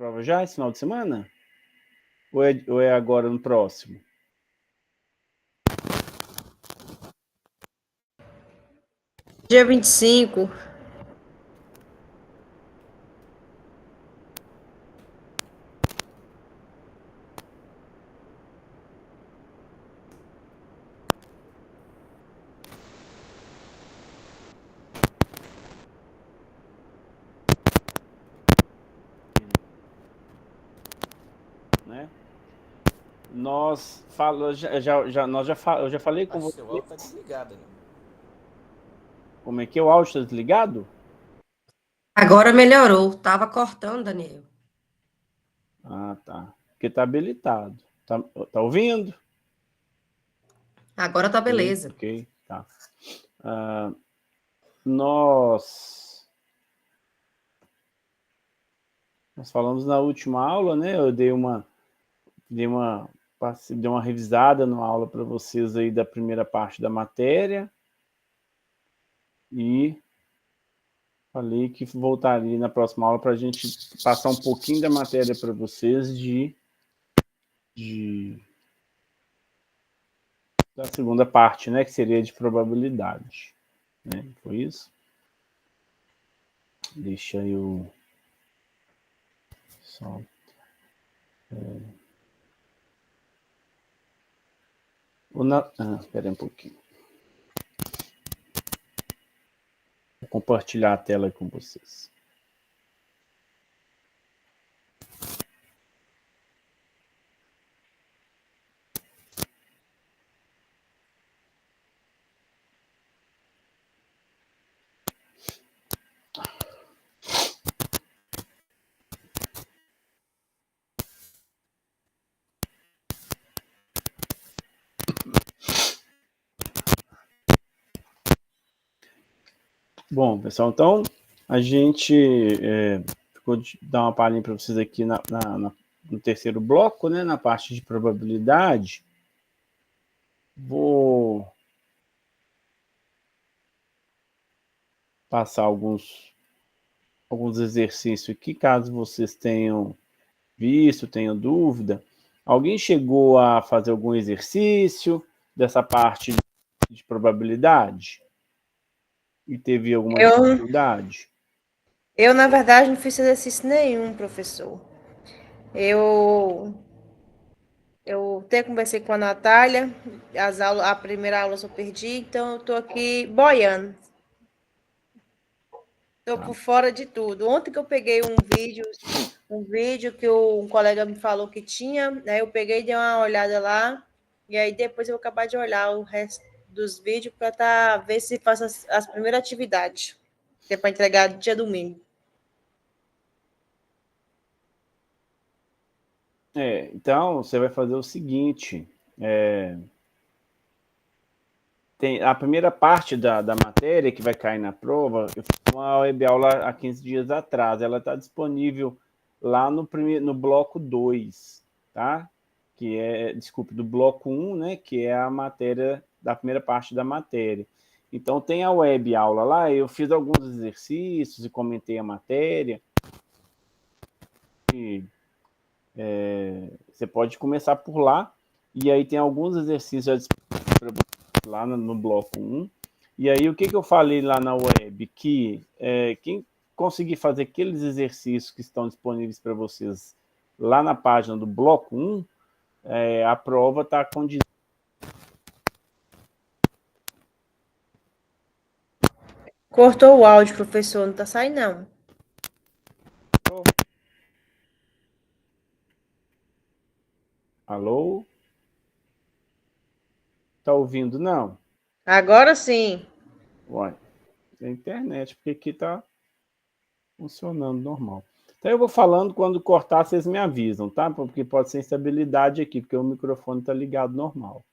prova já esse final de semana? Ou é agora no próximo? Dia 25. Né? Nós falamos, eu já falei com Acho que você. seu áudio tá desligado, né? Como é que é o áudio? Está desligado? Agora melhorou. Tava cortando, Daniel. Ah, tá. Porque tá habilitado. Tá ouvindo? Agora tá Ok, beleza. ok, tá. Ah, nós falamos na última aula, né? Eu dei uma, dei uma revisada na aula para vocês aí da primeira parte da matéria e falei que voltaria na próxima aula para a gente passar um pouquinho da matéria para vocês de da segunda parte, né? Que seria de probabilidade, né? Foi isso? Deixa eu só espera um pouquinho. Vou compartilhar a tela com vocês. Bom, pessoal, então a gente ficou de dar uma palhinha para vocês aqui no terceiro bloco, né, na parte de probabilidade. Vou passar alguns exercícios aqui, caso vocês tenham visto, tenham dúvida. Alguém chegou a fazer algum exercício dessa parte de probabilidade? E teve alguma Eu, dificuldade? na verdade, não fiz exercício nenhum, professor. Eu, eu até conversei com a Natália, a primeira aula eu só perdi, então eu tô aqui boiando. Tô Tá. por fora de tudo. Ontem que eu peguei um vídeo que um colega me falou que tinha, né? Eu peguei e dei uma olhada lá, e aí depois eu vou acabar de olhar o resto dos vídeos para ver se faço as primeiras atividades, que é para entregar dia domingo. Então, você vai fazer o seguinte, tem a primeira parte da matéria que vai cair na prova, eu fiz uma web aula há 15 dias atrás, ela está disponível lá no bloco 2, tá? Desculpe, do bloco 1, né, que é a matéria, da primeira parte da matéria. Então tem a web aula lá, eu fiz alguns exercícios e comentei a matéria. Você pode começar por lá, e aí tem alguns exercícios lá no bloco 1. E aí, o que eu falei lá na web? Que quem conseguir fazer aqueles exercícios que estão disponíveis para vocês lá na página do bloco 1, a prova está condizente. Cortou o áudio, professor, não tá saindo, não. Alô? Tá ouvindo, não? Agora sim. Uai, é a internet, porque aqui tá funcionando normal. Então eu vou falando, quando cortar, vocês me avisam, tá? Porque pode ser instabilidade aqui, porque o microfone está ligado normal.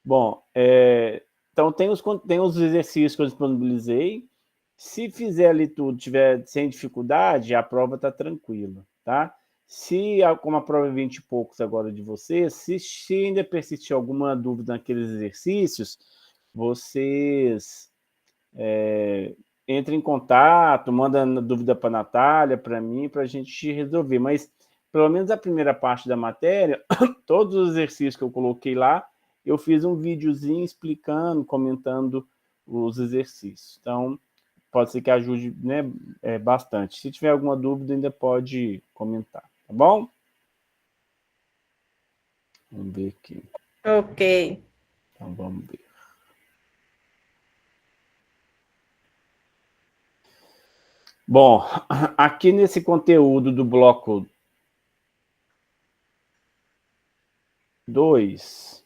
Bom, então tem os exercícios que eu disponibilizei. Se fizer ali tudo, tiver sem dificuldade, a prova está tranquila, tá? Como a prova é 20 e poucos agora de vocês, se ainda persistir alguma dúvida naqueles exercícios, vocês entre em contato, manda dúvida para a Natália, para mim, para a gente resolver. Mas, pelo menos a primeira parte da matéria, todos os exercícios que eu coloquei lá, eu fiz um videozinho explicando, comentando os exercícios. Então, pode ser que ajude, né, bastante. Se tiver alguma dúvida, ainda pode comentar, tá bom? Vamos ver aqui. Ok. Então, vamos ver. Bom, aqui nesse conteúdo do bloco 2,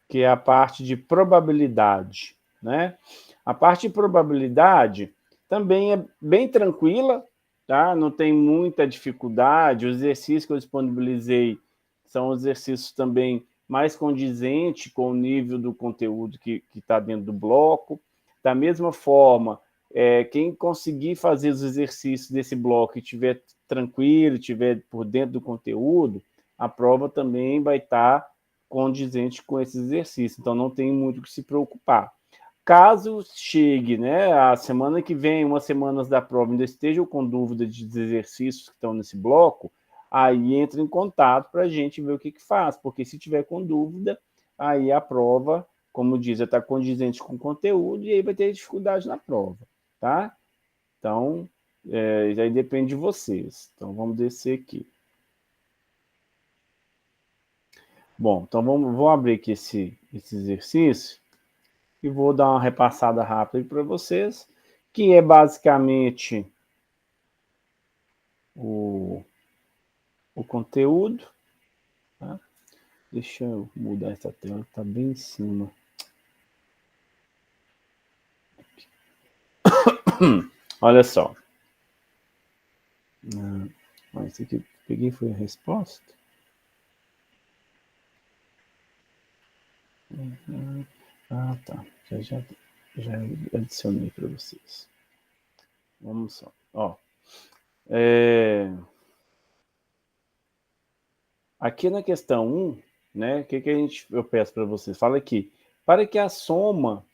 que é a parte de probabilidade, né? A parte de probabilidade também é bem tranquila, tá? Não tem muita dificuldade. Os exercícios que eu disponibilizei são exercícios também mais condizentes com o nível do conteúdo que está dentro do bloco. Da mesma forma, quem conseguir fazer os exercícios desse bloco e estiver tranquilo, estiver por dentro do conteúdo, a prova também vai estar condizente com esse exercício. Então, não tem muito o que se preocupar. Caso chegue, né, a semana que vem, umas semanas da prova, ainda estejam com dúvida de exercícios que estão nesse bloco, aí entra em contato para a gente ver o que faz, porque se tiver com dúvida, aí a prova, como diz, já está condizente com o conteúdo e aí vai ter dificuldade na prova, tá? Então, já depende de vocês. Então, vamos descer aqui. Bom, então vou abrir aqui esse exercício e vou dar uma repassada rápida para vocês, que é basicamente o conteúdo. Tá? Deixa eu mudar essa tela, está bem em cima. Olha só. Esse aqui peguei foi a resposta. Tá. Já adicionei para vocês. Vamos só. Ó. Aqui na questão 1, né, o que eu peço para vocês? Fala aqui. Para que a soma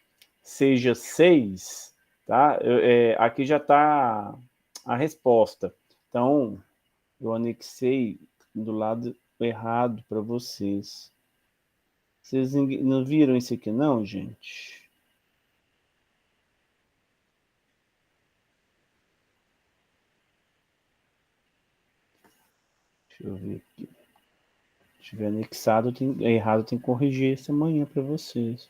seja 6, tá? Aqui já está a resposta. Então, eu anexei do lado errado para vocês. Vocês não viram isso aqui não, gente? Deixa eu ver aqui. Se tiver anexado, errado, tem que corrigir isso amanhã para vocês.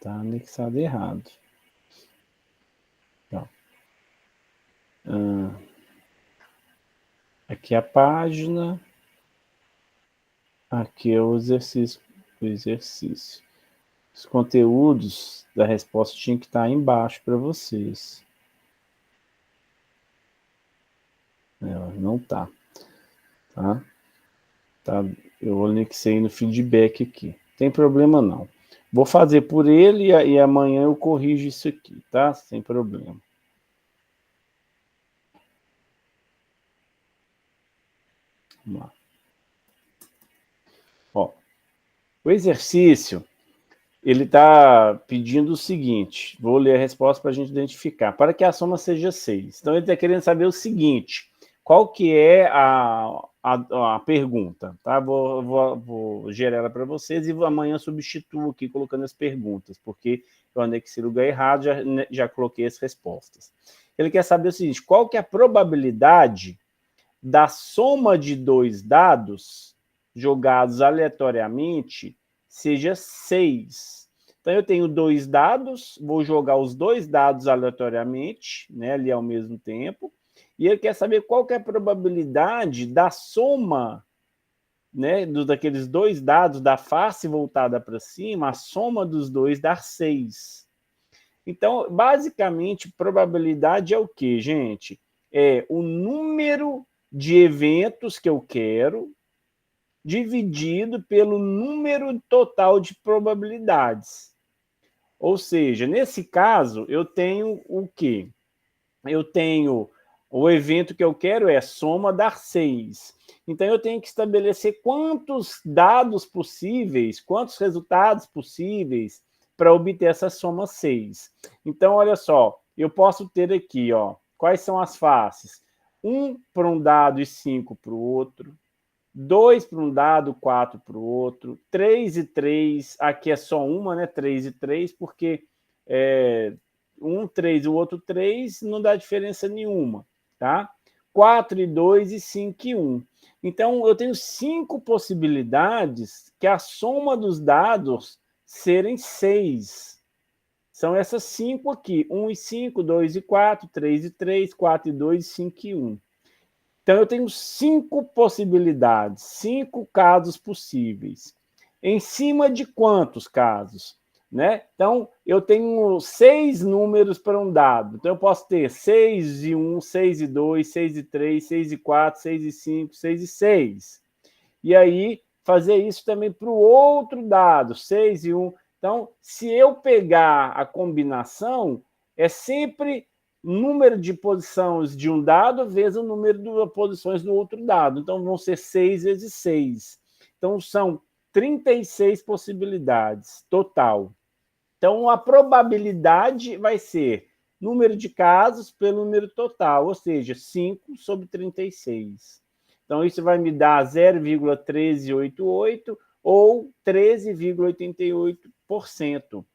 Tá anexado errado. Então, aqui é a página. Aqui é o exercício. Os conteúdos da resposta tinham que estar embaixo para vocês. Não tá. Tá? Eu anexei no feedback aqui. Tem problema não. Vou fazer por ele e amanhã eu corrijo isso aqui, tá? Sem problema. Vamos lá. Ó, o exercício, ele está pedindo o seguinte, vou ler a resposta para a gente identificar, para que a soma seja 6. Então, ele está querendo saber o seguinte, qual que é a pergunta, tá? Vou gerar ela para vocês e amanhã substituo aqui colocando as perguntas, porque eu anexei o lugar errado, já coloquei as respostas. Ele quer saber o seguinte, qual que é a probabilidade da soma de dois dados jogados aleatoriamente seja 6. Então, eu tenho dois dados, vou jogar os dois dados aleatoriamente, né, ali ao mesmo tempo, e ele quer saber qual que é a probabilidade da soma, né, daqueles dois dados, da face voltada para cima, a soma dos dois dar 6. Então, basicamente, probabilidade é o quê, gente? É o número de eventos que eu quero dividido pelo número total de probabilidades. Ou seja, nesse caso, eu tenho o quê? Eu tenho o evento que eu quero é soma dar 6. Então, eu tenho que estabelecer quantos dados possíveis, quantos resultados possíveis para obter essa soma 6. Então, olha só, eu posso ter aqui, ó, quais são as faces? 1 para um dado e 5 para o outro, 2 para um dado, 4 para o outro, 3 e 3, aqui é só uma, né? 3 e 3, porque um 3 e o outro 3 não dá diferença nenhuma, tá? 4 e 2 e 5 e 1. Então, eu tenho 5 possibilidades que a soma dos dados serem 6. São essas 5 aqui, 1 e 5, 2 e 4, 3 e 3, 4 e 2, 5 e 1. Então, eu tenho 5 possibilidades, 5 casos possíveis. Em cima de quantos casos? Né? Então, eu tenho 6 números para um dado. Então, eu posso ter 6 e 1, 6 e 2, 6 e 3, 6 e 4, 6 e 5, 6 e 6. E aí, fazer isso também para o outro dado, 6 e 1. Então, se eu pegar a combinação, é sempre número de posições de um dado vezes o número de posições do outro dado. Então, vão ser 6 vezes 6. Então, são 36 possibilidades total. Então, a probabilidade vai ser número de casos pelo número total, ou seja, 5 sobre 36. Então, isso vai me dar 0,1388 ou 13,88%.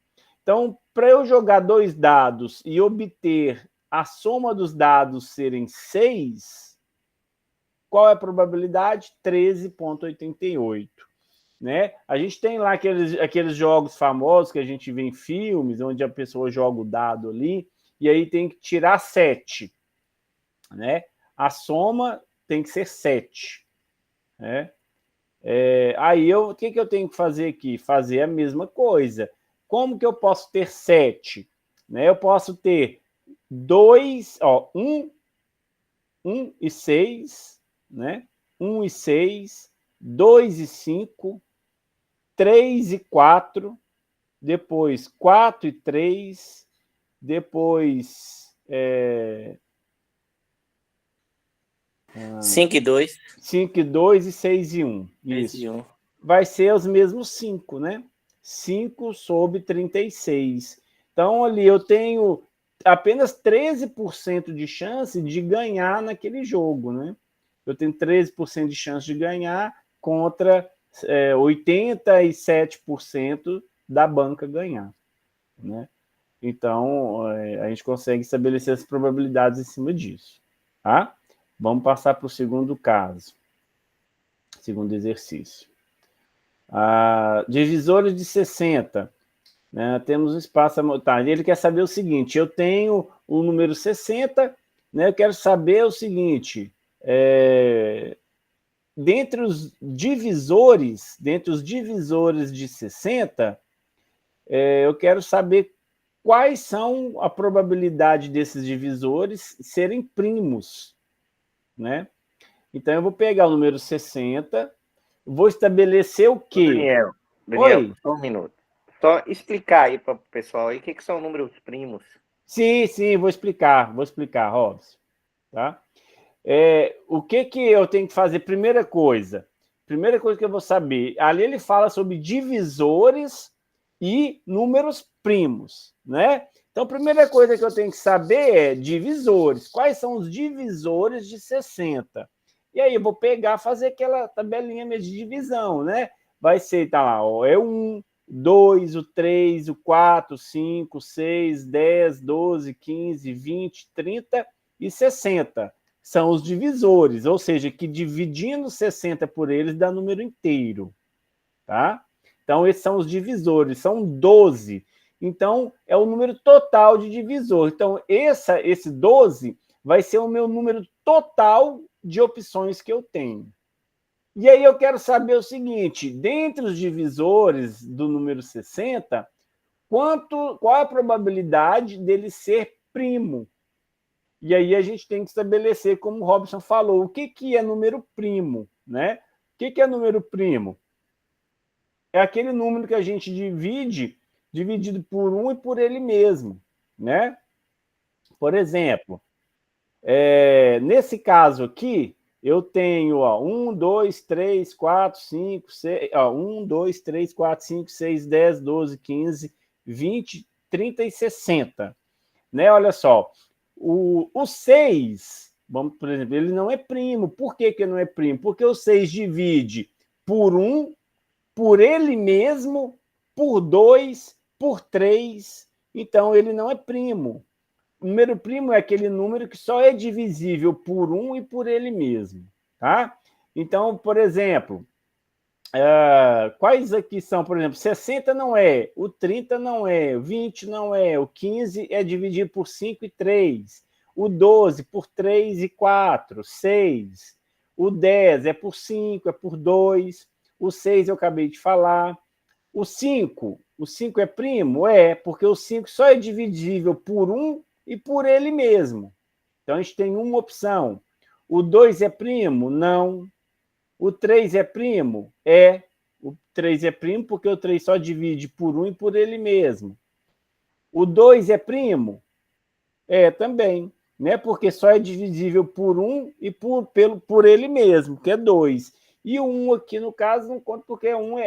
Então, para eu jogar 2 dados e obter a soma dos dados serem 6, qual é a probabilidade? 13,88. Né? A gente tem lá aqueles jogos famosos que a gente vê em filmes, onde a pessoa joga o dado ali, e aí tem que tirar 7. Né? A soma tem que ser 7. Né? Aí, o que eu tenho que fazer aqui? Fazer a mesma coisa. Como que eu posso ter 7? Né? Eu posso ter 2, 1 e 6, né? 1 e 6, 2 e 5, 3 e 4, depois 4 e 3, depois 5 e 2. 5 e 2 e 6 e 1. Isso. E 1. Vai ser os mesmos 5, né? 5 sobre 36. Então, ali eu tenho apenas 13% de chance de ganhar naquele jogo, né? Eu tenho 13% de chance de ganhar contra 87% da banca ganhar, né? Então, a gente consegue estabelecer as probabilidades em cima disso, tá? Vamos passar para o segundo caso, segundo exercício. Divisores de 60. Né? Temos um espaço... Tá, ele quer saber o seguinte, eu tenho o número 60, né? Eu quero saber o seguinte, dentre os divisores de 60, eu quero saber quais são a probabilidade desses divisores serem primos, né? Então, eu vou pegar o número 60, vou estabelecer o quê? Daniel, só um minuto. Só explicar aí para o pessoal aí o que são números primos. Sim, vou explicar, Robson. Tá? O que eu tenho que fazer? Primeira coisa que eu vou saber, ali ele fala sobre divisores e números primos, né? Então, a primeira coisa que eu tenho que saber é divisores. Quais são os divisores de 60? E aí eu vou pegar, fazer aquela tabelinha mesmo de divisão, né? Vai ser, tá lá, ó, 1, 2, o 3, o 4, 5, 6, 10, 12, 15, 20, 30 e 60. São os divisores, ou seja, que dividindo 60 por eles dá número inteiro, tá? Então, esses são os divisores, são 12. Então, é o número total de divisor. Então, esse 12 vai ser o meu número total de opções que eu tenho. E aí eu quero saber o seguinte, dentre os divisores do número 60, qual é a probabilidade dele ser primo? E aí a gente tem que estabelecer, como o Robson falou, o que é número primo, né? O que é número primo? É aquele número que a gente dividido por 1 e por ele mesmo, né? Por exemplo, nesse caso aqui, eu tenho 1, 2, 3, 4, 5, 6, 1, 2, 3, 4, 5, 6, 10, 12, 15, 20, 30 e 60. Né? Olha só, o 6, vamos, por exemplo, ele não é primo. Por que que não é primo? Porque o 6 divide por 1, por ele mesmo, por 2, por 3. Então, ele não é primo. O número primo é aquele número que só é divisível por 1 e por ele mesmo. Tá? Então, por exemplo, quais aqui são, por exemplo, 60 não é, o 30 não é, o 20 não é, o 15 é dividido por 5 e 3, o 12 por 3 e 4, 6, o 10 é por 5, é por 2, o 6 eu acabei de falar, o 5 é primo? É, porque o 5 só é dividível por 1 e por ele mesmo. Então, a gente tem uma opção. O 2 é primo? Não. O 3 é primo? É. O 3 é primo porque o 3 só divide por 1 e por ele mesmo. O 2 é primo? É, também. Né? Porque só é divisível por 1 e por ele mesmo, que é 2. E o 1 aqui, no caso, não conta porque é 1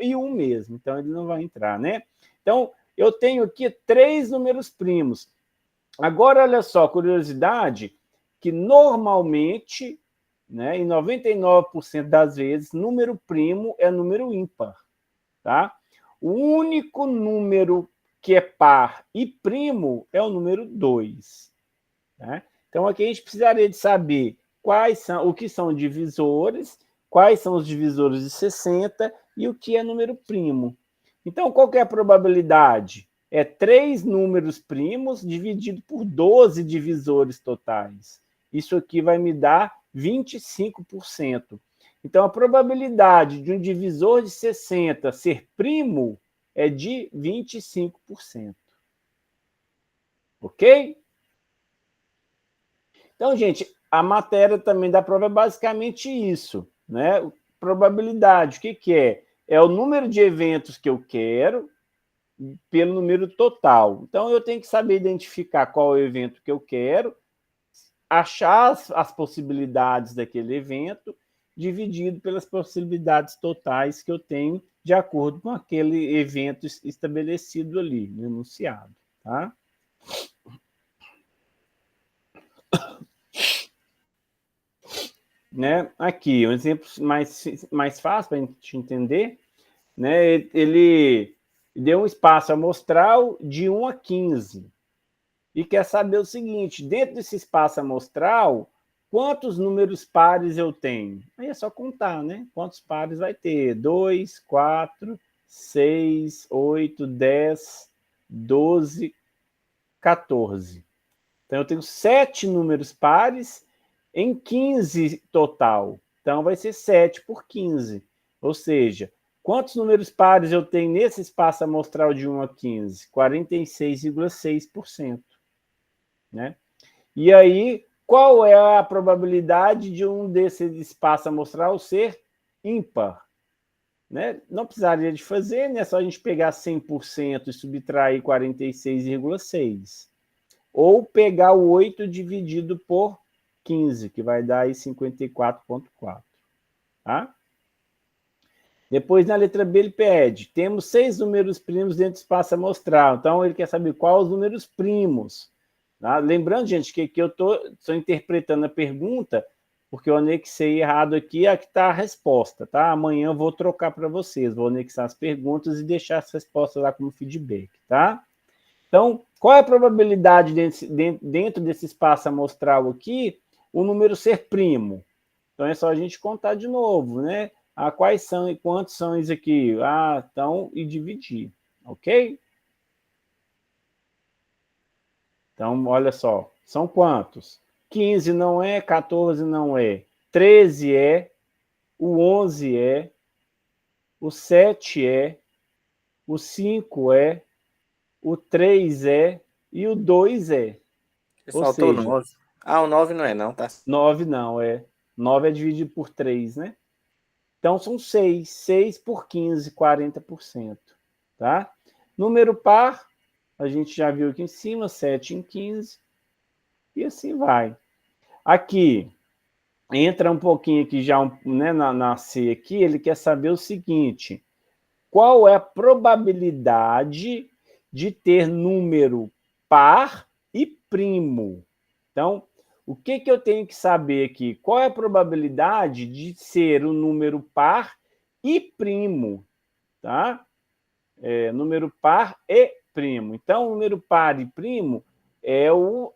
e 1 mesmo. Então, ele não vai entrar, né? Então, eu tenho aqui 3 números primos. Agora, olha só, curiosidade, que normalmente, né, em 99% das vezes, número primo é número ímpar. Tá? O único número que é par e primo é o número 2. Tá? Então, aqui a gente precisaria de saber o que são divisores, quais são os divisores de 60 e o que é número primo. Então, qual que é a probabilidade? É 3 números primos dividido por 12 divisores totais. Isso aqui vai me dar 25%. Então, a probabilidade de um divisor de 60 ser primo é de 25%. Ok? Então, gente, a matéria também da prova é basicamente isso, né? Probabilidade, o que que é? É o número de eventos que eu quero pelo número total. Então, eu tenho que saber identificar qual é o evento que eu quero, achar as possibilidades daquele evento, dividido pelas possibilidades totais que eu tenho de acordo com aquele evento estabelecido ali, no enunciado. Tá? Né? Aqui, um exemplo mais fácil para a gente entender, né? Ele deu um espaço amostral de 1 a 15 e quer saber o seguinte, dentro desse espaço amostral, quantos números pares eu tenho? Aí é só contar, né? Quantos pares vai ter? 2, 4, 6, 8, 10, 12, 14. Então, eu tenho 7 números pares em 15 total. Então, vai ser 7 por 15. Ou seja, quantos números pares eu tenho nesse espaço amostral de 1 a 15? 46,6%. Né? E aí, qual é a probabilidade de um desse espaço amostral ser ímpar? Né? Não precisaria de fazer, né? É só a gente pegar 100% e subtrair 46,6%. Ou pegar o 8 dividido por 15, que vai dar aí 54,4. Tá? Depois, na letra B, ele pede, temos 6 números primos dentro do espaço amostral. Então, ele quer saber quais os números primos. Tá? Lembrando, gente, que eu estou interpretando a pergunta, porque eu anexei errado aqui, aqui está a resposta. Tá? Amanhã eu vou trocar para vocês, vou anexar as perguntas e deixar as respostas lá como feedback. Tá? Então, qual é a probabilidade dentro desse espaço amostral aqui, o número ser primo? Então, é só a gente contar de novo, né? Quais são e quantos são isso aqui? Então, e dividir, ok? Então, olha só, são quantos? 15 não é, 14 não é, 13 é, o 11 é, o 7 é, o 5 é, o 3 é e o 2 é. Ou Faltou seja, 9. O 9 não é não, tá? 9 não, 9 é dividido por 3, né? Então, são 6. 6 por 15, 40%. Tá? Número par, a gente já viu aqui em cima, 7 em 15. E assim vai. Aqui, entra um pouquinho aqui já, né, na C aqui, ele quer saber o seguinte: qual é a probabilidade de ter número par e primo? Então, o que eu tenho que saber aqui? Qual é a probabilidade de ser um número par e primo? Tá? Número par e primo. Então, número par e primo é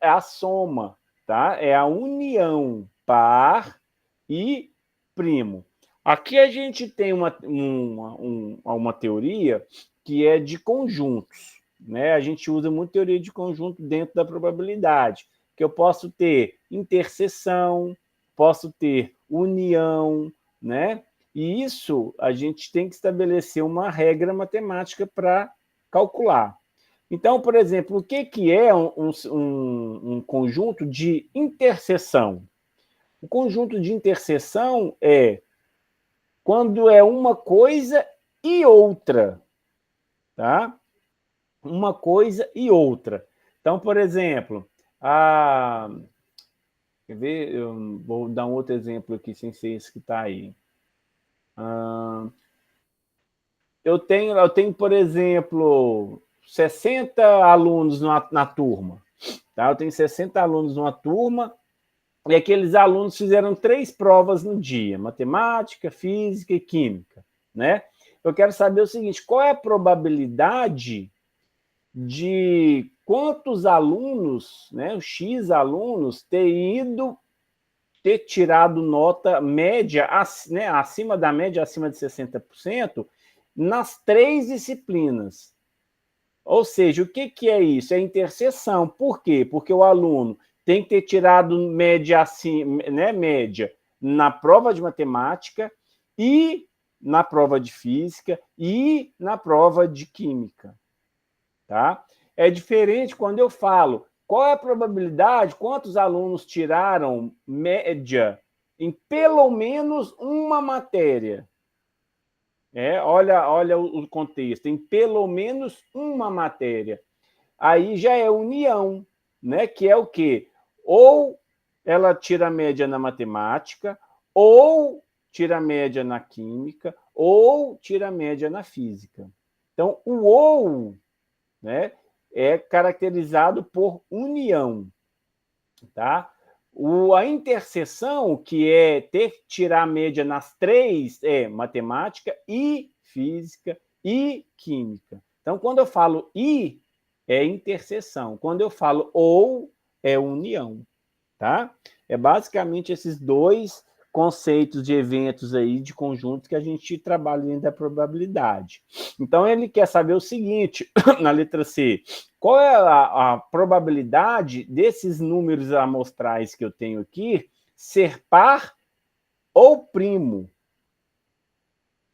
a soma, tá? É a união par e primo. Aqui a gente tem uma teoria que é de conjuntos, né? A gente usa muito teoria de conjunto dentro da probabilidade, que eu posso ter interseção, posso ter união, né? E isso a gente tem que estabelecer uma regra matemática para calcular. Então, por exemplo, o que é um conjunto de interseção? O conjunto de interseção é quando é uma coisa e outra, tá? Uma coisa e outra. Então, por exemplo, quer ver? Eu vou dar um outro exemplo aqui, sem ser esse que está aí. Eu tenho, por exemplo, 60 alunos na turma. Tá? Eu tenho 60 alunos numa turma, e aqueles alunos fizeram 3 provas no dia: matemática, física e química. Né? Eu quero saber o seguinte: qual é a probabilidade de quantos alunos, né, os X alunos, ter tirado nota média, né, acima da média, acima de 60%, nas 3 disciplinas. Ou seja, o que é isso? É interseção. Por quê? Porque o aluno tem que ter tirado média, acima, né, média na prova de matemática e na prova de física e na prova de química. Tá? É diferente quando eu falo qual é a probabilidade, quantos alunos tiraram média em pelo menos uma matéria. Olha o contexto, em pelo menos uma matéria. Aí já é união, né? Que é o quê? Ou ela tira a média na matemática, ou tira a média na química, ou tira a média na física. Então, o ou, né, é caracterizado por união, tá? A interseção, que é ter que tirar a média nas 3, é matemática e física e química. Então, quando eu falo e, é interseção. Quando eu falo ou, é união, tá? É basicamente esses 2 conceitos de eventos aí, de conjuntos, que a gente trabalha dentro da probabilidade. Então, ele quer saber o seguinte, na letra C: qual é a probabilidade desses números amostrais que eu tenho aqui ser par ou primo?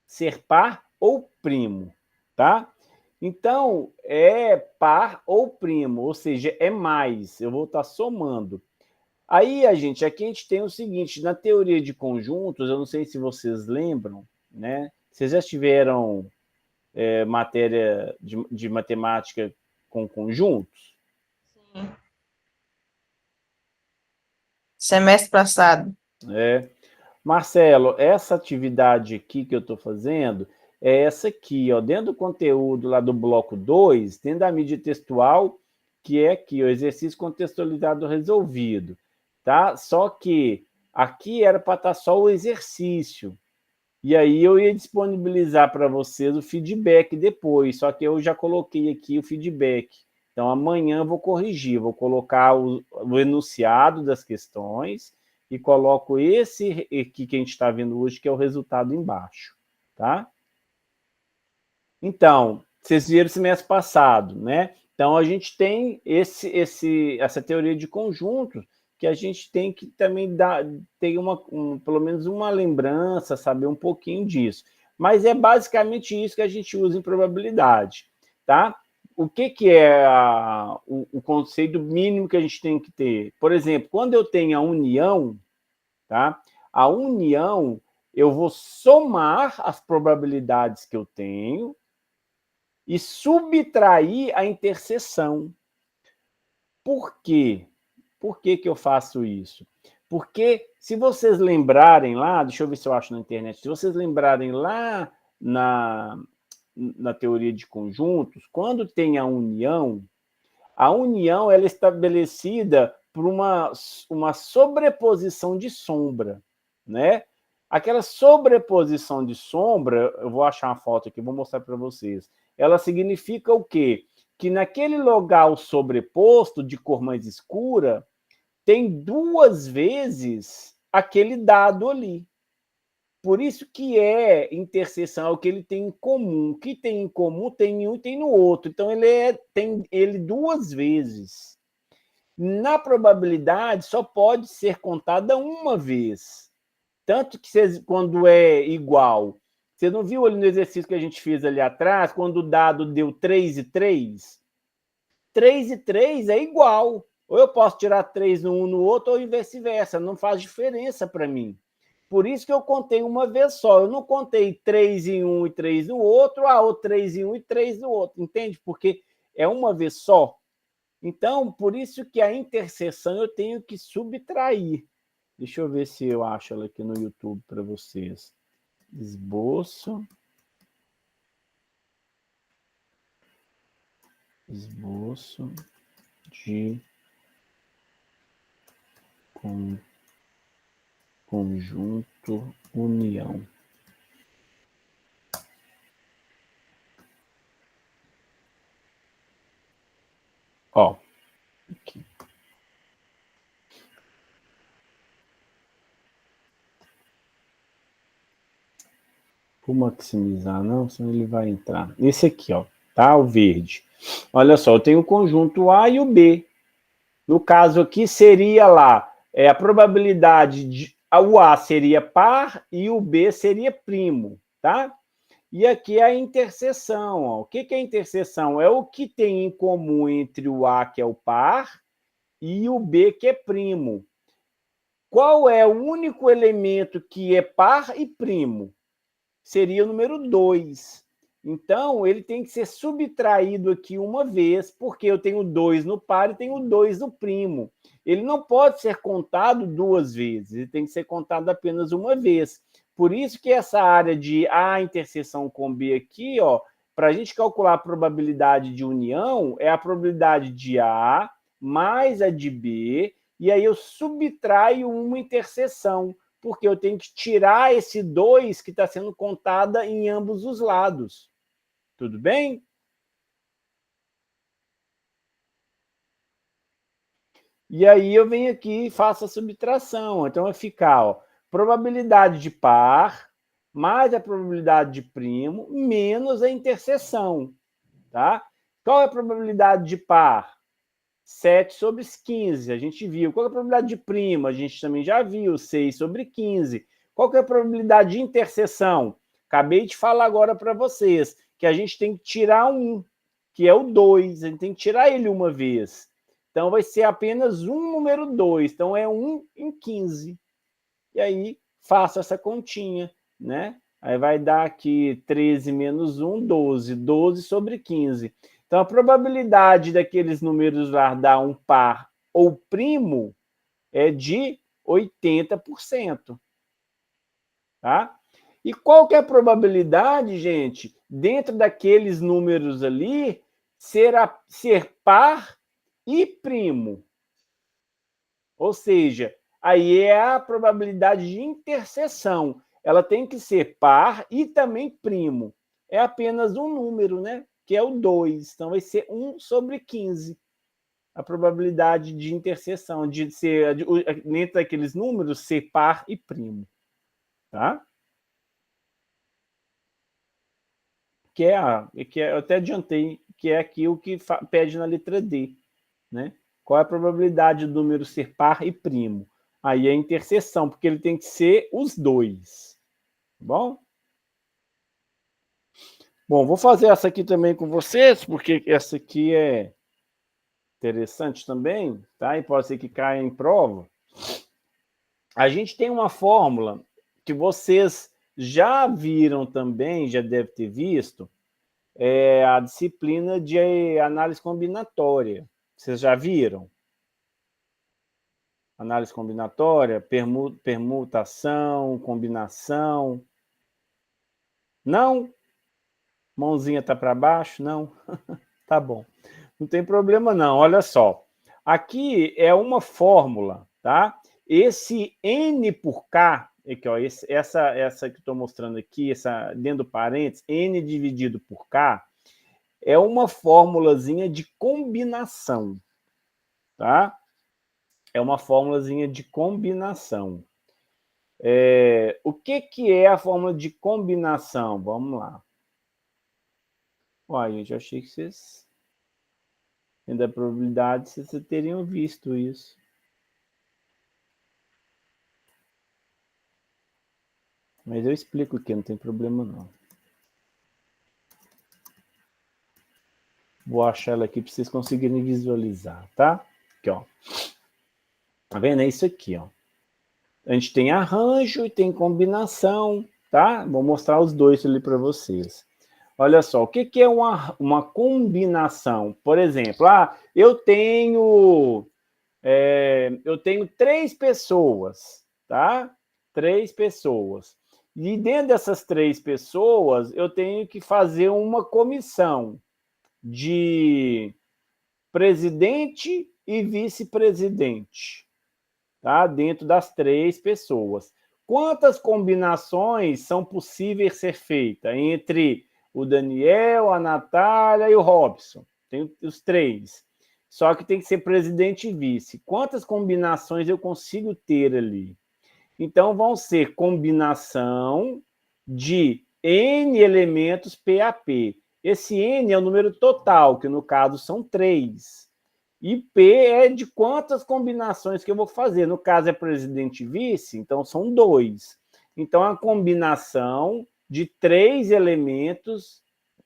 Ser par ou primo, tá? Então, é par ou primo, ou seja, é mais. Eu vou estar somando. Aí, aqui a gente tem o seguinte: na teoria de conjuntos, eu não sei se vocês lembram, né? Vocês já tiveram matéria de matemática com conjuntos? Sim. Semestre passado. Marcelo, essa atividade aqui que eu estou fazendo é essa aqui, ó, dentro do conteúdo lá do bloco 2, dentro da mídia textual, que é aqui, o exercício contextualizado resolvido, tá? Só que aqui era para estar só o exercício. E aí eu ia disponibilizar para vocês o feedback depois, só que eu já coloquei aqui o feedback. Então, amanhã eu vou corrigir, vou colocar o enunciado das questões e coloco esse aqui que a gente está vendo hoje, que é o resultado embaixo, tá? Então, vocês viram o semestre passado, né? Então, a gente tem essa teoria de conjuntos, que a gente tem que também ter pelo menos uma lembrança, saber um pouquinho disso. Mas é basicamente isso que a gente usa em probabilidade, tá? O que é o conceito mínimo que a gente tem que ter? Por exemplo, quando eu tenho a união, tá? A união, eu vou somar as probabilidades que eu tenho e subtrair a interseção. Por quê? Por que eu faço isso? Porque se vocês lembrarem lá, deixa eu ver se eu acho na internet, se vocês lembrarem lá na teoria de conjuntos, quando tem a união ela é estabelecida por uma sobreposição de sombra, né? Aquela sobreposição de sombra, eu vou achar uma foto aqui, vou mostrar para vocês. Ela significa o quê? Que naquele local sobreposto de cor mais escura, tem 2 vezes aquele dado ali. Por isso que interseção, é o que ele tem em comum. O que tem em comum tem em um e tem no outro. Então, tem ele 2 vezes. Na probabilidade, só pode ser contada uma vez. Tanto que quando é igual, você não viu ali no exercício que a gente fez ali atrás, quando o dado deu 3 e 3? 3 e 3 é igual. Ou eu posso tirar 3 no um no outro, ou vice-versa. Não faz diferença para mim. Por isso que eu contei uma vez só. Eu não contei 3 em um e 3 no outro, ou 3 em um e 3 no outro. Entende? Porque é uma vez só. Então, por isso que a interseção eu tenho que subtrair. Deixa eu ver se eu acho ela aqui no YouTube para vocês. Esboço de conjunto união. Ó, aqui. Vou maximizar, não, senão ele vai entrar. Esse aqui, ó, tá? O verde. Olha só, eu tenho o conjunto A e o B. No caso aqui, seria lá, a probabilidade de... O A seria par e o B seria primo, tá? E aqui é a interseção. Ó. O que é a interseção? É o que tem em comum entre o A, que é o par, e o B, que é primo. Qual é o único elemento que é par e primo? Seria o número 2. Então, ele tem que ser subtraído aqui uma vez, porque eu tenho 2 no par e tenho 2 no primo. Ele não pode ser contado 2 vezes, ele tem que ser contado apenas uma vez. Por isso que essa área de A interseção com B aqui, ó, para a gente calcular a probabilidade de união, é a probabilidade de A mais a de B, e aí eu subtraio uma interseção, porque eu tenho que tirar esse 2 que está sendo contada em ambos os lados. Tudo bem? E aí eu venho aqui e faço a subtração. Então vai ficar, ó, probabilidade de par mais a probabilidade de primo menos a interseção, tá? Qual é a probabilidade de par? 7 sobre 15, a gente viu. Qual é a probabilidade de primo? A gente também já viu, 6 sobre 15. Qual que é a probabilidade de interseção? Acabei de falar agora para vocês que a gente tem que tirar um, que é o 2. A gente tem que tirar ele uma vez. Então, vai ser apenas um número 2. Então, é 1 em 15. E aí, faço essa continha, né? Aí vai dar aqui 13 menos 1, 12. 12 sobre 15. Então, a probabilidade daqueles números lá dar um par ou primo é de 80%. Tá? E qual que é a probabilidade, gente, dentro daqueles números ali, ser par e primo? Ou seja, aí é a probabilidade de interseção. Ela tem que ser par e também primo. É apenas um número, né? Que é o 2. Então, vai ser 1 sobre 15. A probabilidade de interseção, de ser, dentro daqueles números, ser par e primo. Tá? Eu até adiantei, que é aqui o que pede na letra D. Né? Qual é a probabilidade do número ser par e primo? Aí é a interseção, porque ele tem que ser os dois. Tá bom? Bom, vou fazer essa aqui também com vocês, porque essa aqui é interessante também, tá? E pode ser que caia em prova. A gente tem uma fórmula que vocês já viram também, já devem ter visto, é a disciplina de análise combinatória. Vocês já viram? Análise combinatória, permutação, combinação. Não? Mãozinha tá para baixo? Não? Tá bom. Não tem problema não, olha só. Aqui é uma fórmula, tá? Esse N por K, aqui, ó, essa que eu estou mostrando aqui, essa dentro do parênteses, N dividido por K, é uma fórmulazinha de combinação, tá? É uma fórmulazinha de combinação. O que é a fórmula de combinação? Vamos lá. Uai, eu já achei que vocês, dentro da probabilidade, vocês teriam visto isso. Mas eu explico aqui, não tem problema não. Vou achar ela aqui para vocês conseguirem visualizar, tá? Aqui, ó. Tá vendo? É isso aqui, ó. A gente tem arranjo e tem combinação, tá? Vou mostrar os dois ali para vocês. Olha só, o que é uma combinação? Por exemplo, eu tenho 3 pessoas, tá? 3 pessoas. E dentro dessas 3 pessoas, eu tenho que fazer uma comissão de presidente e vice-presidente, tá? Dentro das 3 pessoas. Quantas combinações são possíveis ser feitas entre o Daniel, a Natália e o Robson? Tem os 3. Só que tem que ser presidente e vice. Quantas combinações eu consigo ter ali? Então, vão ser combinação de N elementos PAP. Esse N é o número total, que no caso são 3. E P é de quantas combinações que eu vou fazer. No caso é presidente e vice, então são 2. Então, a combinação de 3 elementos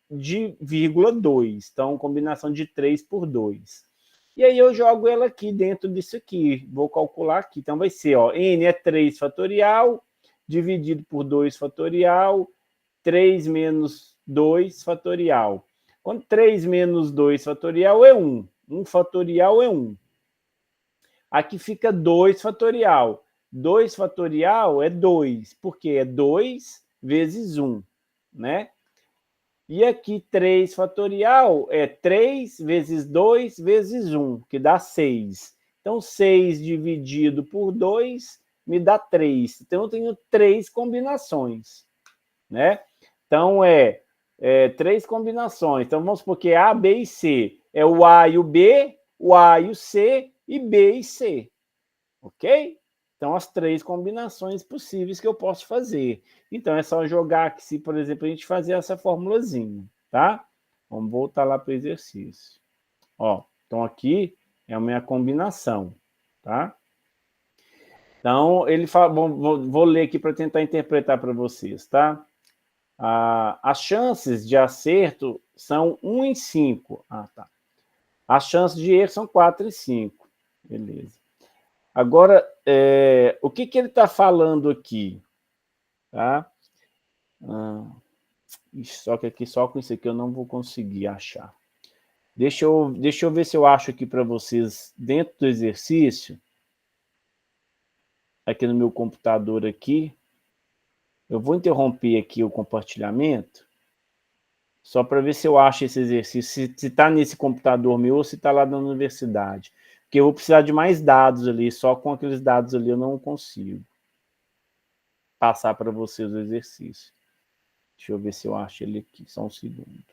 de vírgula 2. Então, combinação de 3 por 2. E aí eu jogo ela aqui dentro disso aqui. Vou calcular aqui. Então vai ser, ó, N é 3 fatorial, dividido por 2 fatorial, 3 menos 2 fatorial. Quando 3 menos 2 fatorial é 1. 1 fatorial é 1. Aqui fica 2 fatorial. 2 fatorial é 2, porque é 2 vezes 1, né? E aqui 3 fatorial é 3 vezes 2 vezes 1, que dá 6. Então, 6 dividido por 2 me dá 3. Então, eu tenho 3 combinações, né? Então, 3 combinações. Então, vamos supor que é A, B e C. É o A e o B, o A e o C, e B e C. Ok? Então, as 3 combinações possíveis que eu posso fazer. Então, é só jogar aqui, se, por exemplo, a gente fazer essa formulazinha, tá? Vamos voltar lá para o exercício. Ó, então, aqui é a minha combinação, tá? Então, ele fala... Vou ler aqui para tentar interpretar para vocês, tá? As chances de acerto são 1 em 5. Tá. As chances de erro são 4 em 5. Beleza. Agora, o que ele está falando aqui? Tá? Só que aqui, só com isso aqui, eu não vou conseguir achar. Deixa eu ver se eu acho aqui para vocês, dentro do exercício, aqui no meu computador aqui. Eu vou interromper aqui o compartilhamento, só para ver se eu acho esse exercício, se está nesse computador meu ou se está lá na universidade. Porque eu vou precisar de mais dados ali, só com aqueles dados ali eu não consigo passar para vocês o exercício. Deixa eu ver se eu acho ele aqui, só um segundo.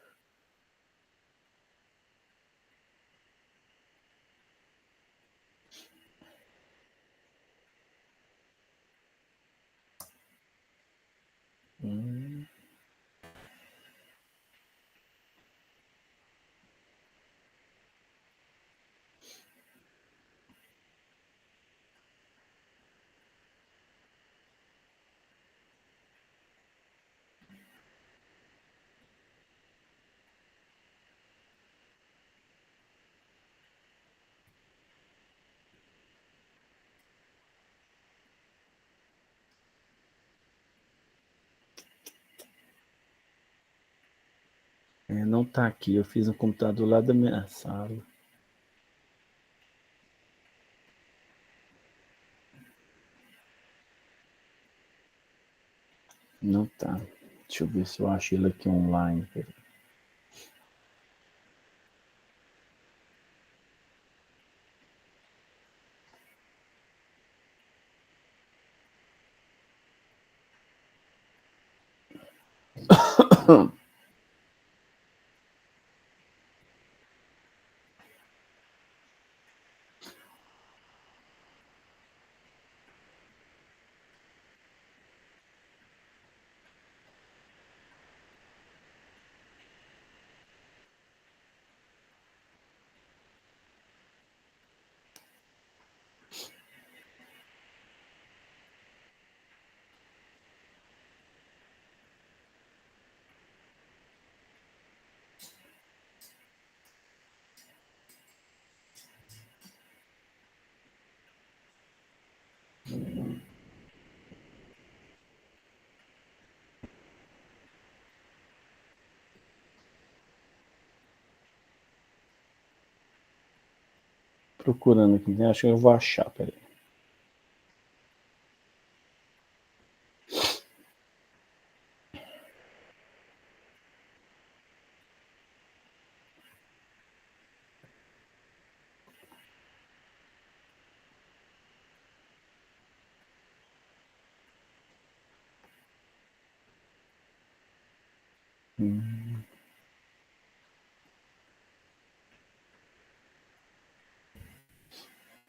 Não está aqui, eu fiz um computador lá da minha sala. Não tá. Deixa eu ver se eu acho ele aqui online. Procurando aqui, né? Acho que eu vou achar, peraí.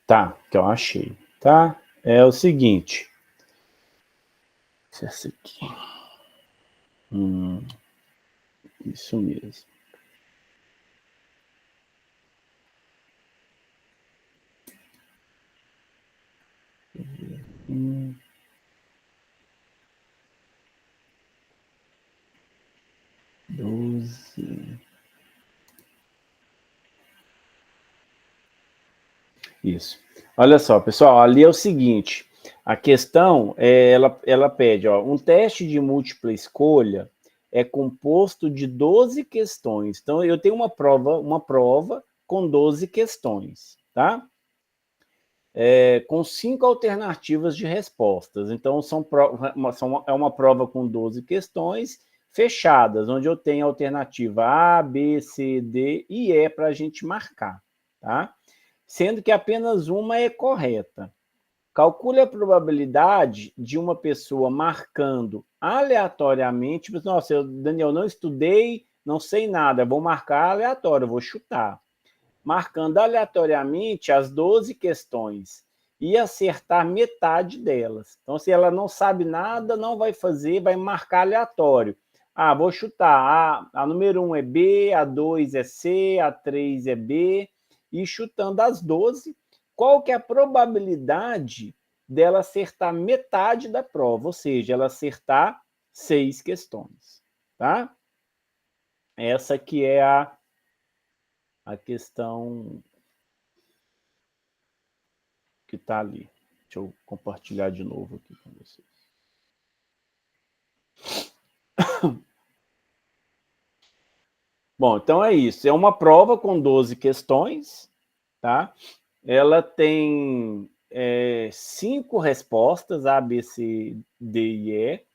Tá, que eu achei, tá? É o seguinte. Essa aqui. Isso mesmo. Hum. Isso. Olha só, pessoal, ali é o seguinte, a questão, ela pede, ó, um teste de múltipla escolha é composto de 12 questões. Então, eu tenho uma prova com 12 questões, tá? Com 5 alternativas de respostas. Então, é uma prova com 12 questões fechadas, onde eu tenho a alternativa A, B, C, D e E para a gente marcar, tá? Sendo que apenas uma é correta. Calcule a probabilidade de uma pessoa marcando aleatoriamente. Nossa, Daniel, não estudei, não sei nada, vou marcar aleatório, vou chutar. Marcando aleatoriamente as 12 questões e acertar metade delas. Então, se ela não sabe nada, não vai fazer, vai marcar aleatório. Ah, vou chutar. A número 1 é B, a 2 é C, a 3 é B, e chutando as 12, qual que é a probabilidade dela acertar metade da prova? Ou seja, ela acertar 6 questões, tá? Essa que é a questão que está ali. Deixa eu compartilhar de novo aqui com vocês. Bom, então é isso. É uma prova com 12 questões, tá? Ela tem 5 respostas, A, B, C, D e E,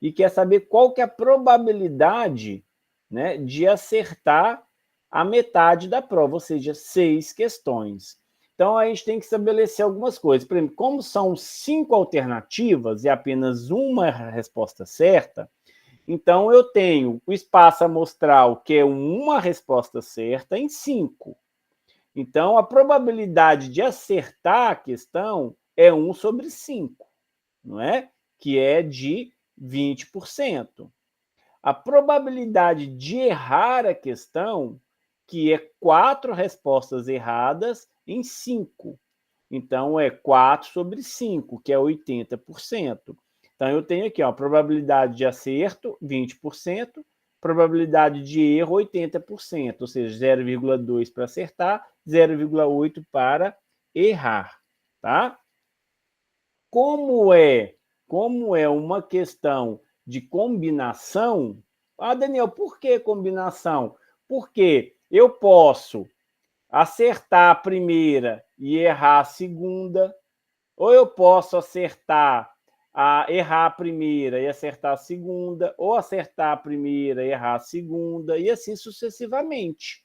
e quer saber qual que é a probabilidade, né, de acertar a metade da prova, ou seja, 6 questões. Então, a gente tem que estabelecer algumas coisas. Por exemplo, como são 5 alternativas e apenas uma resposta certa, então eu tenho o espaço amostral, que é uma resposta certa, em 5. Então, a probabilidade de acertar a questão é 1 sobre 5, não é? Que é de 20%. A probabilidade de errar a questão, que é 4 respostas erradas em 5. Então, é 4 sobre 5, que é 80%. Então, eu tenho aqui, ó, probabilidade de acerto, 20%, probabilidade de erro, 80%, ou seja, 0,2 para acertar, 0,8 para errar, tá? Como é uma questão de combinação, Daniel, por que combinação? Porque eu posso acertar a primeira e errar a segunda, ou eu posso acertar a errar a primeira e acertar a segunda, ou acertar a primeira e errar a segunda, e assim sucessivamente.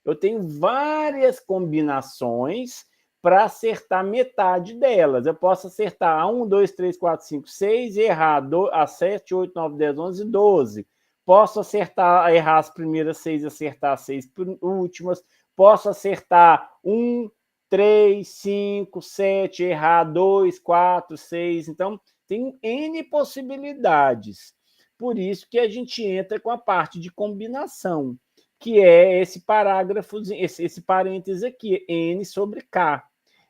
Eu tenho várias combinações para acertar metade delas. Eu posso acertar a 1, 2, 3, 4, 5, 6 e errar a 7, 8, 9, 10, 11, 12. Posso acertar, errar as primeiras 6 e acertar as 6 últimas. Posso acertar 1, 3, 5, 7, errar 2, 4, 6. Então, tem N possibilidades. Por isso que a gente entra com a parte de combinação, que é esse parágrafo, esse parênteses aqui, N sobre K.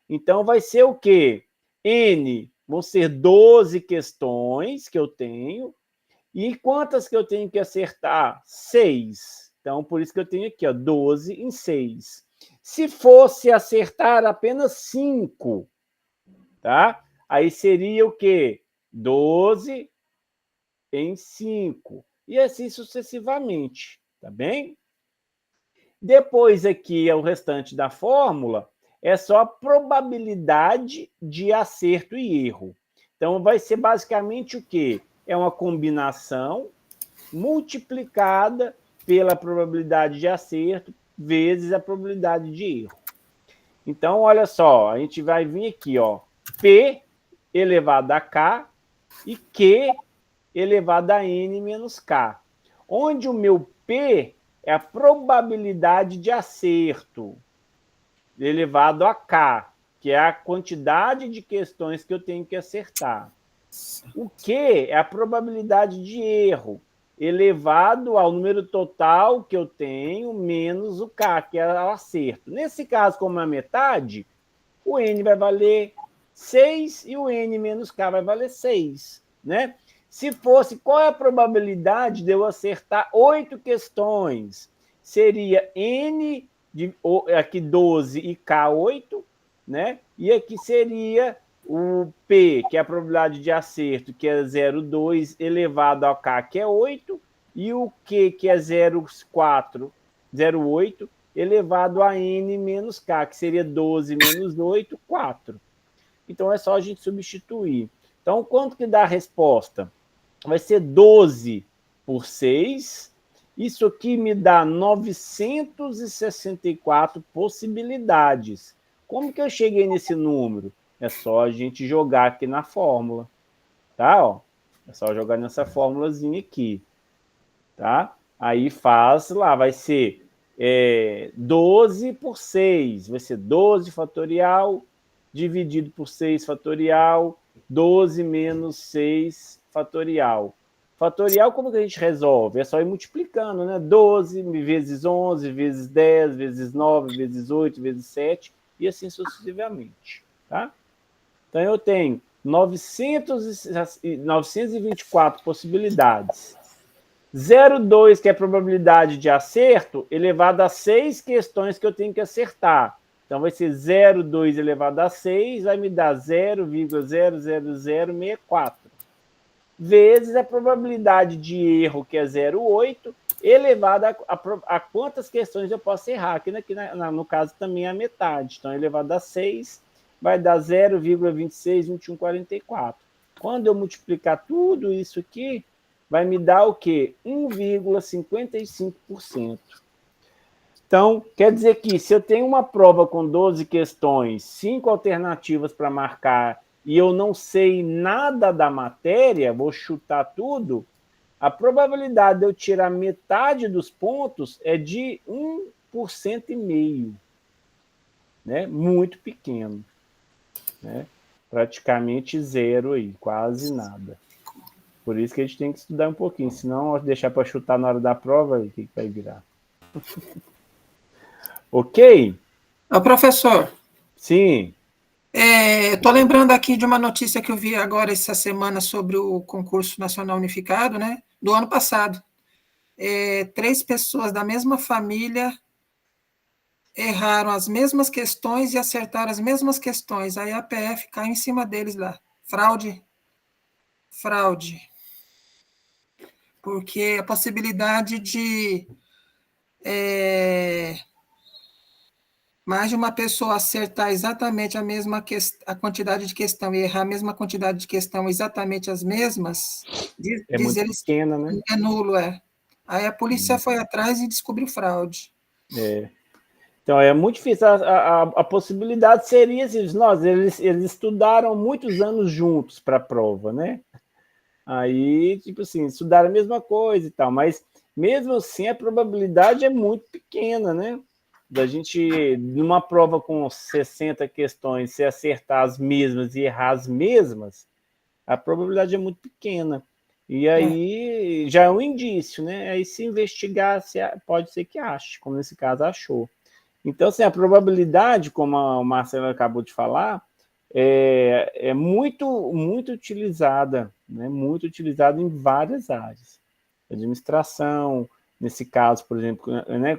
Então, vai ser o quê? N vão ser 12 questões que eu tenho. E quantas que eu tenho que acertar? 6. Então, por isso que eu tenho aqui, ó, 12 em 6. Se fosse acertar apenas 5, tá? Aí seria o quê? 12 em 5. E assim sucessivamente, tá bem? Depois aqui é o restante da fórmula, é só a probabilidade de acerto e erro. Então, vai ser basicamente o quê? É uma combinação multiplicada pela probabilidade de acerto vezes a probabilidade de erro. Então, olha só, a gente vai vir aqui, ó, P elevado a K e Q elevado a N menos K. Onde o meu P é a probabilidade de acerto elevado a K, que é a quantidade de questões que eu tenho que acertar. O Q é a probabilidade de erro elevado ao número total que eu tenho menos o K, que é o acerto. Nesse caso, como é a metade, o N vai valer 6 e o N menos K vai valer 6, né? Se fosse, qual é a probabilidade de eu acertar 8 questões? Seria N, aqui 12 e K 8, né? E aqui seria o P, que é a probabilidade de acerto, que é 0,2 elevado ao K, que é 8, e o Q, que é 0,4, 0,8, elevado a N menos K, que seria 12 menos 8, 4. Então, é só a gente substituir. Então, quanto que dá a resposta? Vai ser 12 por 6. Isso aqui me dá 964 possibilidades. Como que eu cheguei nesse número? É só a gente jogar aqui na fórmula. Tá? Ó, é só jogar nessa fórmulazinha aqui. Tá? Aí faz lá, vai ser 12 por 6, vai ser 12 fatorial, dividido por 6 fatorial, 12 menos 6 fatorial. Fatorial, como que a gente resolve? É só ir multiplicando, né? 12 vezes 11, vezes 10, vezes 9, vezes 8, vezes 7, e assim sucessivamente, tá? Então, eu tenho 924 possibilidades. 0,2, que é a probabilidade de acerto, elevado a 6 questões que eu tenho que acertar. Então, vai ser 0,2 elevado a 6, vai me dar 0,00064. Vezes a probabilidade de erro, que é 0,8, elevada a quantas questões eu posso errar. Aqui no caso também é a metade. Então, elevado a 6, vai dar 0,262144. Quando eu multiplicar tudo isso aqui, vai me dar o quê? 1,55%. Então, quer dizer que se eu tenho uma prova com 12 questões, 5 alternativas para marcar, e eu não sei nada da matéria, vou chutar tudo, a probabilidade de eu tirar metade dos pontos é de 1,5%, né? Muito pequeno, né? Praticamente zero aí, quase nada. Por isso que a gente tem que estudar um pouquinho, senão deixar para chutar na hora da prova, o que vai virar? Ok? Ô, professor, Sim. estou lembrando aqui de uma notícia que eu vi agora essa semana sobre o concurso nacional unificado, né? Do ano passado. 3 pessoas da mesma família erraram as mesmas questões e acertaram as mesmas questões. Aí a PF caiu em cima deles lá. Fraude. Porque a possibilidade de mais de uma pessoa acertar exatamente a quantidade de questão e errar a mesma quantidade de questão, exatamente as mesmas, É diz muito eles pequena, né? que é nulo, é. Aí a polícia foi atrás e descobriu fraude. É. Então, é muito difícil. A possibilidade seria, assim, eles estudaram muitos anos juntos para a prova, né? Aí, tipo assim, estudaram a mesma coisa e tal, mas mesmo assim a probabilidade é muito pequena, né? Da gente, numa prova com 60 questões, se acertar as mesmas e errar as mesmas, a probabilidade é muito pequena. E aí já é um indício, né? Aí se investigar, pode ser que ache, como nesse caso achou. Então, assim, a probabilidade, como a Marcela acabou de falar, é muito, muito utilizada, né? Muito utilizada em várias áreas. Administração, nesse caso, por exemplo, né,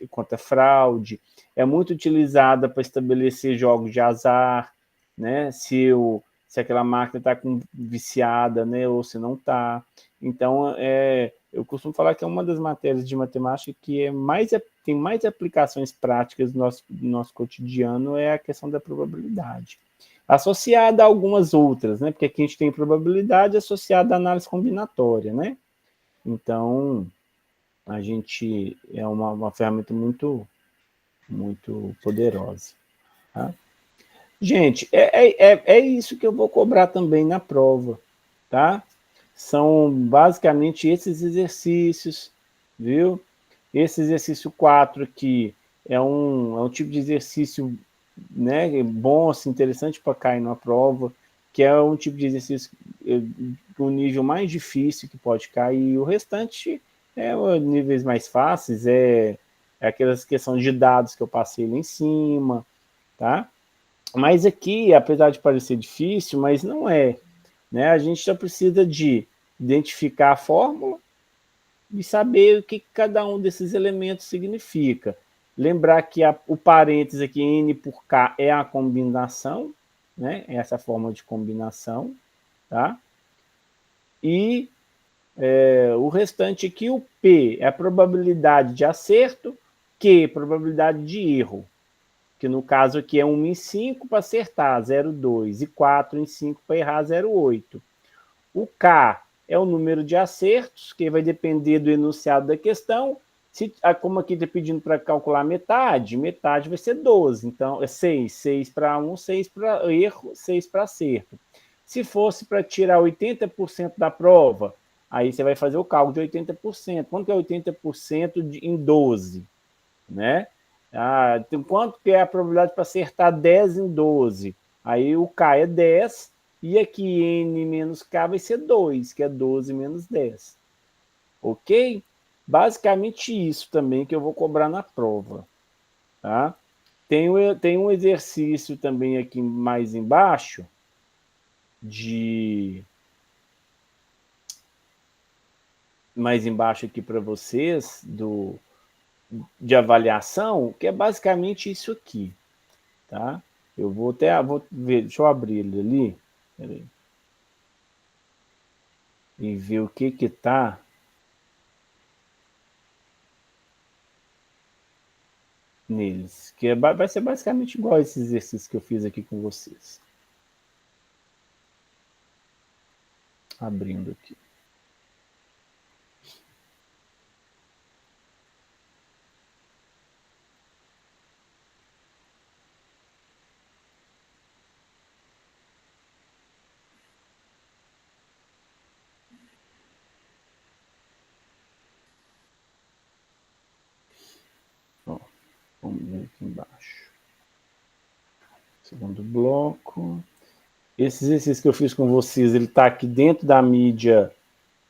contra fraude, é muito utilizada para estabelecer jogos de azar, né? Se aquela máquina está viciada, né? Ou se não está. Então, eu costumo falar que é uma das matérias de matemática que tem mais aplicações práticas no nosso cotidiano, é a questão da probabilidade. Associada a algumas outras, né? Porque aqui a gente tem probabilidade associada à análise combinatória, né? Então, a gente é uma ferramenta muito, muito poderosa. Tá? Gente, é isso que eu vou cobrar também na prova, tá? São basicamente esses exercícios, viu? Esse exercício 4 aqui é um tipo de exercício, né, bom, assim, interessante para cair na prova, que é um tipo de exercício com nível mais difícil que pode cair. O restante é níveis mais fáceis, é aquelas questões de dados que eu passei lá em cima, tá? Mas aqui, apesar de parecer difícil, mas não é, né? A gente só precisa de identificar a fórmula e saber o que cada um desses elementos significa. Lembrar que o parênteses aqui, N por K, é a combinação, né? Essa forma de combinação, tá? E o restante aqui, o P, é a probabilidade de acerto, Q, probabilidade de erro, que no caso aqui é 1 em 5 para acertar, 0,2, e 4 em 5 para errar, 0,8. O K é o número de acertos, que vai depender do enunciado da questão. Como aqui está pedindo para calcular metade vai ser 12. Então, é 6. 6 para 1, 6 para erro, 6 para acerto. Se fosse para tirar 80% da prova, aí você vai fazer o cálculo de 80%. Quanto que é 80% em 12? Né? Então, quanto que é a probabilidade para acertar 10 em 12? Aí o K é 10, e aqui N menos K vai ser 2, que é 12 menos 10. Ok? Basicamente isso também que eu vou cobrar na prova. Tá? Tem um exercício também aqui mais embaixo, mais embaixo aqui para vocês, de avaliação, que é basicamente isso aqui. Tá? Eu vou ver, deixa eu abrir ele ali, peraí, e ver o que tá neles, que vai ser basicamente igual esse exercício que eu fiz aqui com vocês. Abrindo aqui. Ó, vamos ver aqui embaixo. Segundo bloco. Esse exercício que eu fiz com vocês, ele está aqui dentro da mídia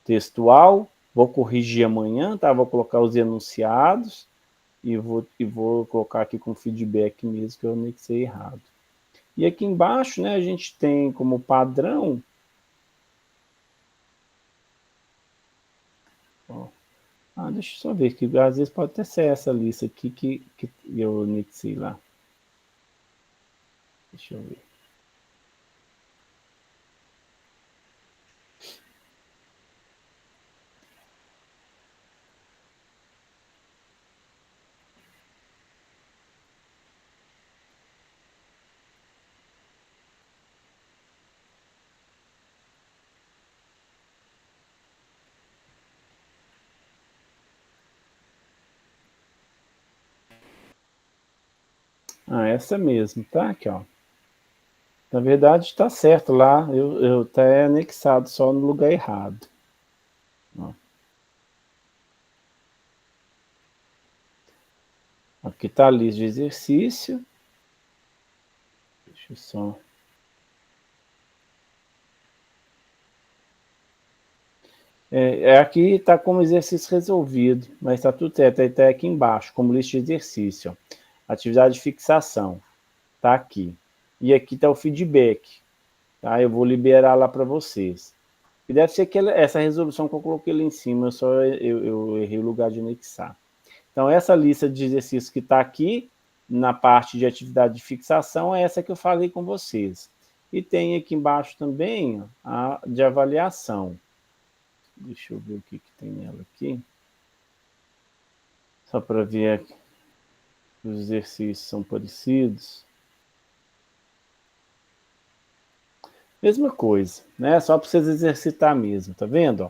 textual. Vou corrigir amanhã, tá? Vou colocar os enunciados e vou colocar aqui com feedback mesmo, que eu anexei errado. E aqui embaixo, né, a gente tem como padrão. Ó, deixa eu só ver, que às vezes pode até ser essa lista aqui que eu anexei lá. Deixa eu ver. Ah, essa mesmo, tá? Aqui, ó. Na verdade, está certo lá. Eu tá anexado só no lugar errado. Ó. Aqui está a lista de exercício. Deixa eu só... aqui está como exercício resolvido, mas está tudo certo. Está aqui embaixo, como lista de exercício. Ó. Atividade de fixação. Está aqui. E aqui está o feedback. Tá? Eu vou liberar lá para vocês. E deve ser essa resolução que eu coloquei lá em cima, eu errei o lugar de anexar. Então, essa lista de exercícios que está aqui, na parte de atividade de fixação, é essa que eu falei com vocês. E tem aqui embaixo também a de avaliação. Deixa eu ver o que tem nela aqui. Só para ver que os exercícios são parecidos. Mesma coisa, né? Só para vocês exercitar mesmo, tá vendo? Ó?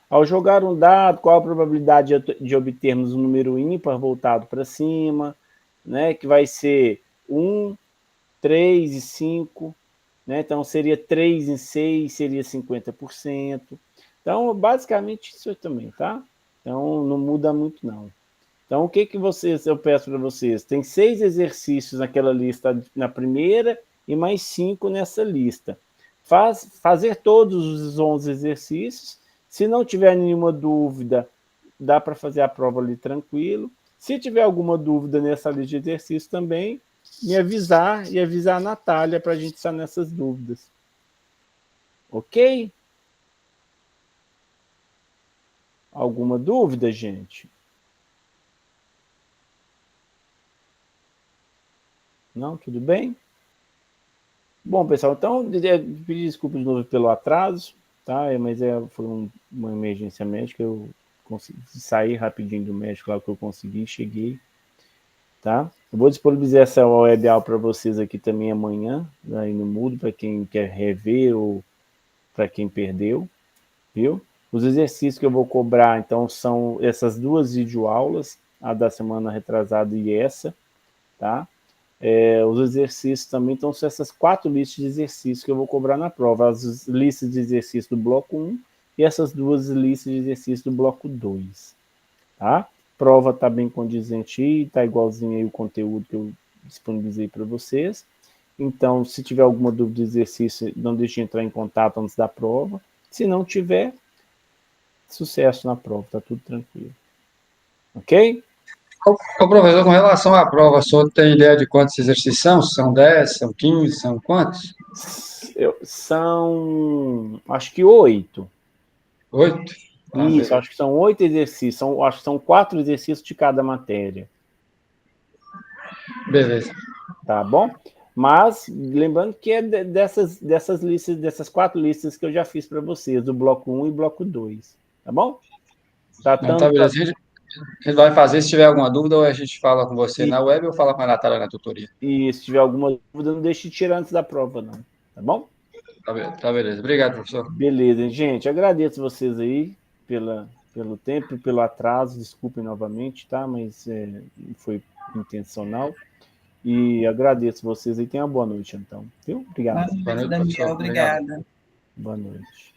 Ao jogar um dado, qual a probabilidade de obtermos um número ímpar voltado para cima, né? Que vai ser 1, 3 e 5, né? Então seria 3 em 6, seria 50%. Então, basicamente isso também, tá? Então, não muda muito, não. Então, o que eu peço para vocês? Tem 6 exercícios naquela lista, na primeira, e mais 5 nessa lista. Fazer todos os 11 exercícios. Se não tiver nenhuma dúvida, dá para fazer a prova ali tranquilo. Se tiver alguma dúvida nessa lista de exercícios também, me avisar e avisar a Natália para a gente estar nessas dúvidas. Ok? Alguma dúvida, gente? Não? Tudo bem? Bom, pessoal, então, pedir desculpa de novo pelo atraso, tá? Mas foi uma emergência médica, eu consegui sair rapidinho do médico lá que eu consegui, cheguei, tá? Eu vou disponibilizar essa web aula para vocês aqui também amanhã, aí no Moodle, para quem quer rever ou para quem perdeu, viu? Os exercícios que eu vou cobrar, então, são essas 2 videoaulas, a da semana retrasada e essa, tá? Os exercícios também, então são essas 4 listas de exercícios que eu vou cobrar na prova, as listas de exercícios do bloco 1 e essas 2 listas de exercícios do bloco 2, tá? Prova está bem condizente aí, está igualzinho aí o conteúdo que eu disponibilizei para vocês, então se tiver alguma dúvida de exercício, não deixe de entrar em contato antes da prova, se não tiver, sucesso na prova, tá tudo tranquilo, ok? Ô, professor, com relação à prova, o senhor tem ideia de quantos exercícios são? São 10, são 15, são quantos? São, acho que 8. 8? Isso, acho que são 8 exercícios, acho que são 4 exercícios de cada matéria. Beleza. Tá bom? Mas, lembrando que é dessas listas, dessas 4 listas que eu já fiz para vocês, do bloco 1 e bloco 2. Tá bom? Não, tá beleza. A gente vai fazer, se tiver alguma dúvida, ou a gente fala com você na web ou fala com a Natália na tutoria. E se tiver alguma dúvida, não deixe de tirar antes da prova, não. Tá bom? Tá beleza. Obrigado, professor. Beleza, gente. Agradeço vocês aí pelo tempo e pelo atraso. Desculpem novamente, tá? Mas foi intencional. E agradeço vocês aí. Tenham uma boa noite, então. Viu? Obrigado. Boa noite, Daniel. Obrigada. Boa noite.